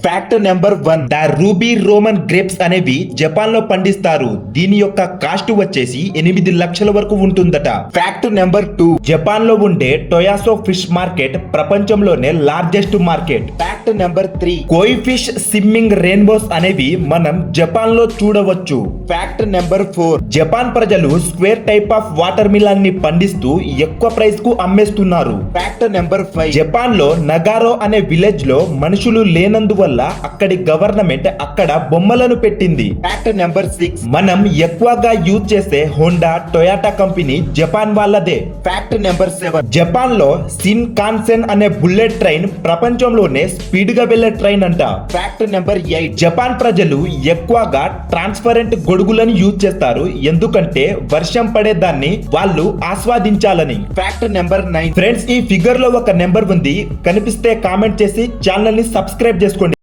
Fact number 1, the ruby Roman grapes అనేవి Japan లో పండిస్తారు. దీని యొక్క కాస్ట్ వచ్చేసి 8 లక్షల వరకు ఉంటుందట. ఫ్యాక్ట్ నెంబర్ 2, జపాన్ లో ఉండే టొయాసో ఫిష్ మార్కెట్ ప్రపంచంలోనే లార్జెస్ట్ మార్కెట్. ఫ్యాక్ట్ నెంబర్ 3, కోయి ఫిష్ స్విమ్మింగ్ రెయిన్బోస్ అనేవి మనం జపాన్ లో చూడవచ్చు. ఫ్యాక్ట్ నెంబర్ 4, జపాన్ ప్రజలు square type of water melon ని పండిస్తూ ఎక్కువ ప్రైస్ కు అమ్మేస్తున్నారు. ఫ్యాక్ట్ నెంబర్ 5, జపాన్ లో నగారో అనే విలేజ్ లో మనుషులు లేనందువల్ల అక్కడి గవర్నమెంట్ అక్కడ బొమ్మలను పెట్టింది. ఫ్యాక్ట్ నెంబర్ 6, మనం ఎక్కువగా యూజ్ చేసే హోండా టొయాటా కంపెనీ జపాన్ వాళ్ళదే. ఫ్యాక్ట్ నెంబర్ 7, జపాన్ లో షిన్ కాన్సెన్ అనే బుల్లెట్ ట్రైన్ ప్రపంచంలోనే స్పీడ్ గా వెళ్లే ట్రైన్ అంట. ఫ్యాక్ట్ నెంబర్ 8, జపాన్ ప్రజలు ఎక్కువగా ట్రాన్స్పరెంట్ గొడుగులను యూజ్ చేస్తారు, ఎందుకంటే వర్షం పడేదాన్ని వాళ్ళు ఆస్వాదించాలని. ఫ్యాక్ట్ నెంబర్ 9, ఫ్రెండ్స్ ఈ ఫిగర్ లో ఒక నెంబర్ ఉంది, కనిపిస్తే కామెంట్ చేసి ఛానల్ ని సబ్స్క్రైబ్ చేసుకోండి.